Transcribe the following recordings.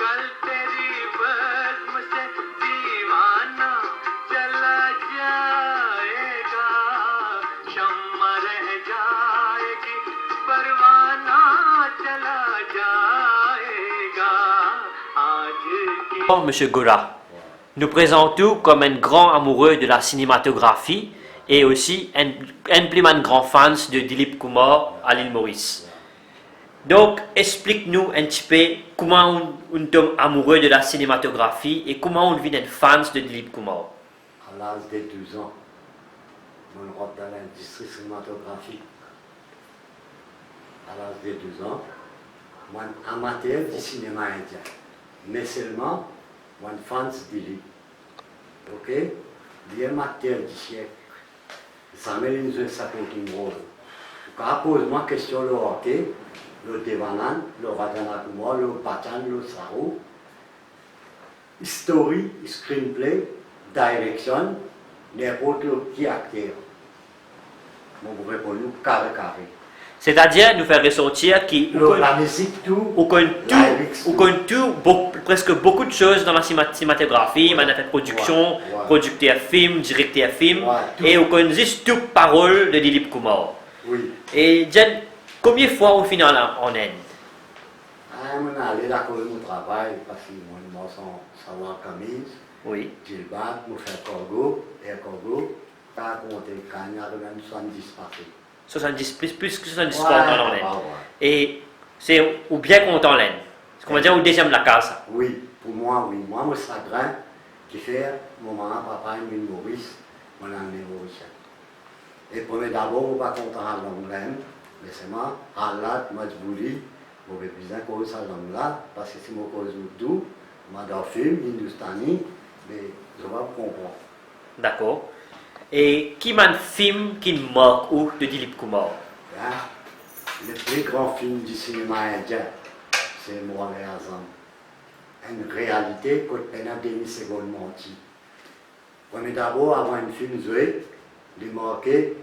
कल तेरी बज़्म से दीवाना चला जाएगा शम्मा रह जाएगी परवाना चला जाएगा आज की Monsieur Gola nous présente tout comme un grand amoureux de la cinématographie et aussi un plus grand fan de Dilip Kumar à l'île Maurice. Donc, explique-nous un petit peu comment on tombe amoureux de la cinématographie et comment on devient un fan de Dilip Kumar. À l'âge de 12 ans, on rentre dans l'industrie cinématographique. À l'âge de 12 ans, moi, amateur du cinéma indien, mais seulement moi, fan de Dilip. Ok? Il est amateur du siècle. Ça m'a dit que ça compte un rôle. Quand pose-moi question le hockey, le Devanan, le Radhana Kumar, le Bachchan, le Saru, story, screenplay, direction, n'importe qui acteur. Moi, vous répondez carré. C'est-à-dire nous faire ressentir La musique, tout. Presque beaucoup de choses dans la cinématographie, on a fait production, producteur film, directeur film, et on connaît juste toutes paroles de Dilip Kumar. Oui. Et Jen, combien de fois on finit en Inde? On a allé là pour mon travail, parce que moi, savoir camise, Oui. Gilbert, nous faire cargo, pas compter quand il y a 70 passés. 70, plus que 70 fois en Inde. Et c'est ou bien content en Inde. Ce qu'on va dire au deuxième de la case. Oui, pour moi, oui. Moi, mon chagrin qui fait, mon maman, papa, et une Maurice, mon ami Mauricien. Et pour moi, d'abord, on va content à l'anglais, mais c'est moi, à l'âge, moi, je voulais, je vais plus cause à l'anglais, parce que c'est mon cause d'où, moi, dans le film, hindustani, mais je vais comprendre. D'accord. Et qui m'a un film qui me marque ou de Dilip Kumar? Hein? Le plus grand film du cinéma indien, c'est Moulay Azam. Une réalité qu'on peine à demi-seconde menti. On est d'abord avant un film joué, de marquer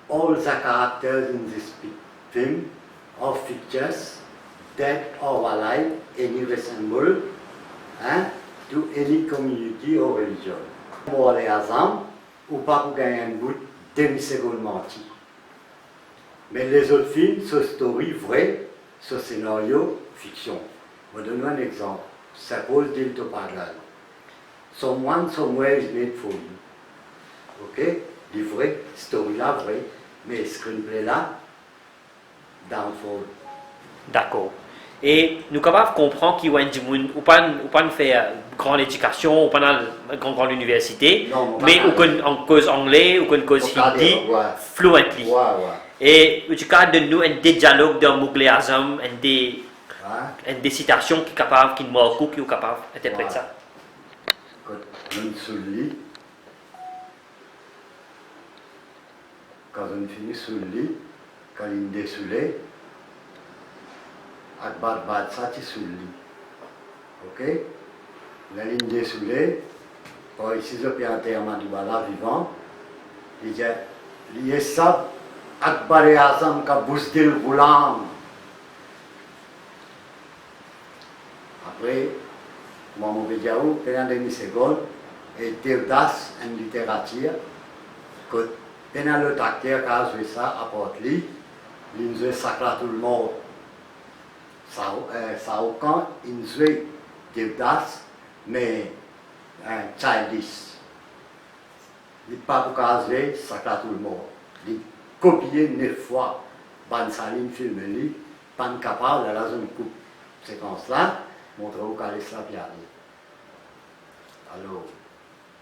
all the characters in this film of pictures, dead or alive, any resemble to any community or religion. Moulay Azam, ou pas pour gagner un bout, demi-seconde menti. Mais les autres films, ce story vrai, ce scénario fiction. Je vais donner un exemple. Suppose Dilto Pagal. Someone somewhere is made for you. Ok? Du vrai, story là vrai, mais screenplay là, downfall. D'accord. Et nous sommes capables de comprendre qu'il y a des gens qui ne pas faire grande éducation, ou pas dans une grande université, mais en cause anglais, ou en cause hindi, fluently. Et du cas de nous, des dialogues dans Moulay Azam, des citations qui sont capables, qui nous marquent, qui sont capables d'interpréter ça. Quand on finit sous le lit, quand il est soulé, Akbar Badshah est sous le lit. Ok? La ligne dessoulée, pour ici, je peux enterrement du bala vivant, il dit, lié ça, Akbar et Azam ka Bouzdil Ghulam. Après, Maman Bédiaou, pendant demi-seconde, et Devdas en littérature, que pendant le acteur qui a joué ça à Port-Lee, il jouait Sakla tout le monde. Ça aucun, il jouait Devdas, mais childish. Il n'est pas pour jouer Sakla tout le monde. Il copié 9 fois Ban Salim film, il pas capable de la zone coupe séquence là. Montre où qu'elle est là. Alors.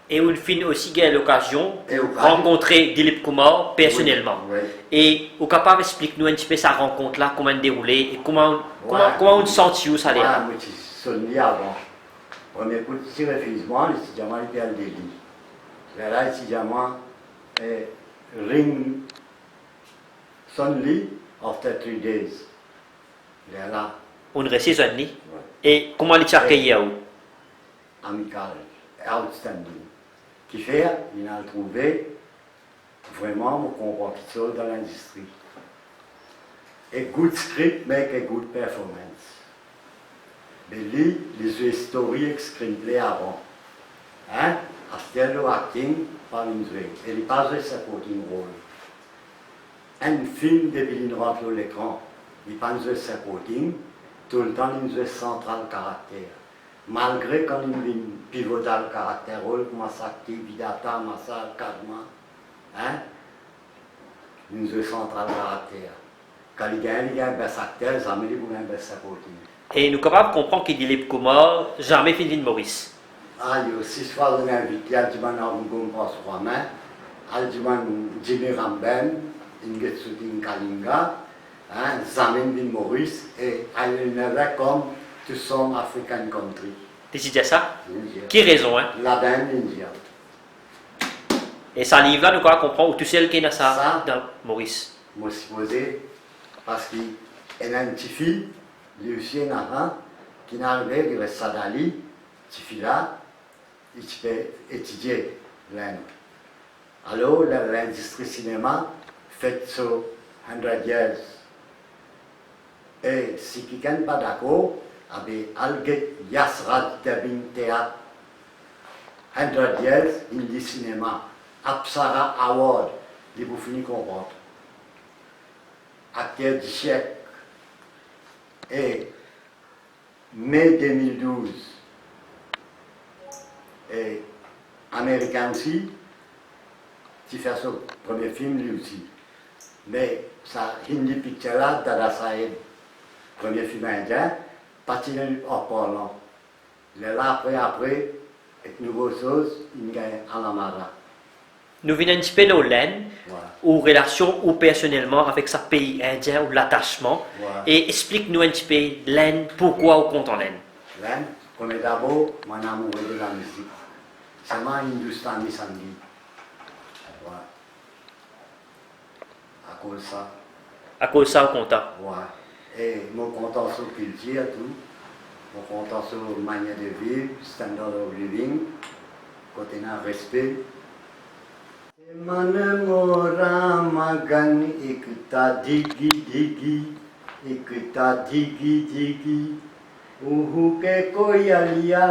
Et où il finit aussi qu'il y a l'occasion de rencontrer Dilip Kumar personnellement. Oui. Et au capable explique-nous un petit peu sa rencontre là, comment elle déroulait et comment on sent où ça allait. Moi, je suis sonné avant. Premier coup de refusement, l'étudiant était à Delhi. Là, l'étudiant ring suddenly after 3 days. Là. On réussit un nid. Et comment les accueillir où? Amical, outstanding. Qui fait, il a trouvé vraiment mon comportement dans l'industrie. A good script make a good performance. Mais lui, les historiques screenplay avant. Hein? After le acting, pas une jouée. Il n'est pas joué supporting role. Un film de il rentre sur l'écran, il n'est pas joué supporting, tout le temps il joue central caractère. Malgré quand il vient pivotal caractère rôle, comme ça, Vidata, Massa, Kadma, hein? Il joue central caractère. Quand il gagne un best acteur, jamais il gagne un best supporting. Et nous sommes capables de comprendre que Dilip Kumar jamais fini de Maurice. Ah, il y a 6 fois un invité, il y a un passe trois mains, il y a Jimmy Ramben, Ingetsutin Kalinga, Zamin bin Maurice, et il never come to some African country. Tu dis ça? India. Qui a raison, hein? Là-bas, India. Et ça livre-là, nous sommes comprendre où tout seul qui est ça Ça. dans Maurice. Moi, supposé, parce qu'il y a une petite fille, lui aussi, qui n'arrivait, il reste Sadali, petite fille là, il peut étudier l'Inde. Alors, l'industrie cinéma fait sur 100 years. Et si quelqu'un n'est pas d'accord, avec Alget Yasrad Tabin Théâtre, 100 years, il dit cinéma, Apsara Award, il vous finit comprendre. Acteur du siècle. Et mai 2012, et américain aussi, tu fais son premier film lui aussi. Mais ça, Hindi picture là, Dada Saheb, premier film indien, patiné en parlant. Là, après, avec nouveau chose, il gagne à la Mara. Nous venons un petit peu de l'Inde, Voilà. ou relation ou personnellement avec sa pays indien ou l'attachement. Voilà. Et explique-nous un petit peu l'Inde, pourquoi on compte en Inde. L'Inde, comme d'abord, mon amour de la musique. C'est moi Hindustani Sangeet. Voilà. À cause de ça. À cause de ça, on compte. Ouais. Et mon content sur la culture, tout. Mon content sur la manière de vivre, standard of living, côté d'un respect. मन मोरा मगन एकता दिगी दिगी एकता दिगी दिगी उहू के कोयलिया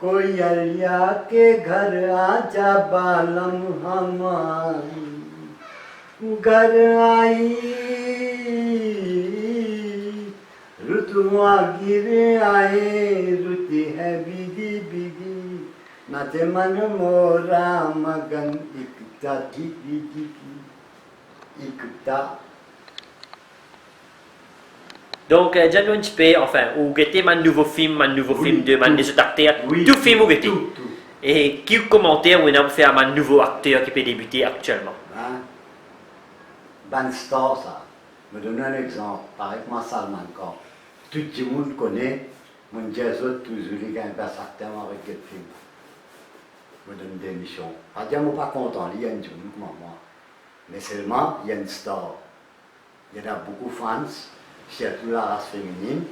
कोयलिया के घर आजा बालम हमारी घर आई ऋतुआ गिरे आए ऋतु है बिगी बिगी नाचे मन मोरा मगन एकता दिगी दिगी एकता. Donc, dis-nous un petit peu, enfin, où était mon nouveau film de mon des autres acteurs, Oui, tout film où était. tout. Et quel commentaire on a fait à mon nouveau acteur qui peut débuter actuellement? Hein? Ben Star, ça. Je me donne un exemple. Pareil que moi, Salman Khan. Tout le monde connaît, mon jazz, toujours les gars, un acteur avec quel film. Je me donne des missions. Pas dire, je ne suis pas content, il y a une journée comme moi. Mais seulement, il y a une star. Il y en a beaucoup de fans, surtout la race féminine.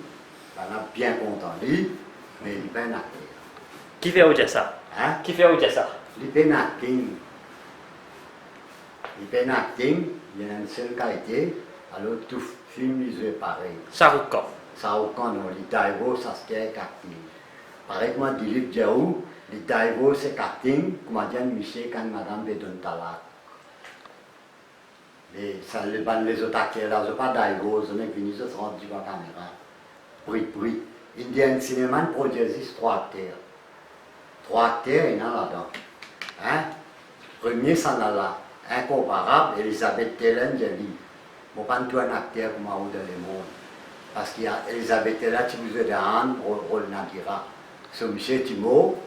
On est bien content, lui, mais il n'est pas un acteur. Qui fait au ça? Hein? Qui fait au ça? Il n'est pas un acting. Il n'est pas un acting, il y a une seule qualité, alors tout film, il est pareil. Shahrukh Khan. Ça aucun non, les Daivo, ça se tient acting. Pareil que moi, Dilip Diaou, les Daivo, c'est acting, comme a dit Michel quand Madame Bedon Talak. Mais ça, les autres acteurs là, c'est pas Daivo, ils sont venus, ils se rendent devant la caméra. Oui. Indian Cinéma produit 3 acteurs. 3 acteurs, il y en a là-dedans. Hein? Premier, ça en a là. Incomparable, Elisabeth Tellen, j'ai dit. Je ne pas un acteur comme dans le monde. Parce qu'il y a Elisabeth Tellen, qui vous aide à un rôle Nagira. C'est M. Timo,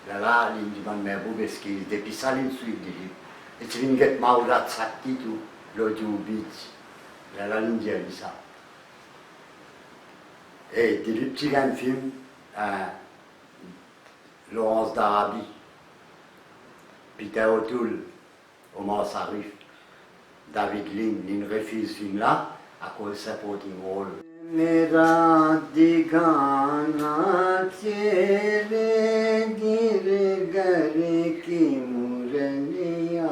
là, il dit, parce que depuis ça, il suit Dilip. Et tu viens de Maoulat Sakti, l'audio beach. Là, il dit ça. Et Dilip, tu as un film, Laurence d'Arabie, Peter O'Toole, Omar Sarif, David Lynn, il refuse ce film-là à cause de sa supporting rôle. Mera digana chere gire gare ki muraliya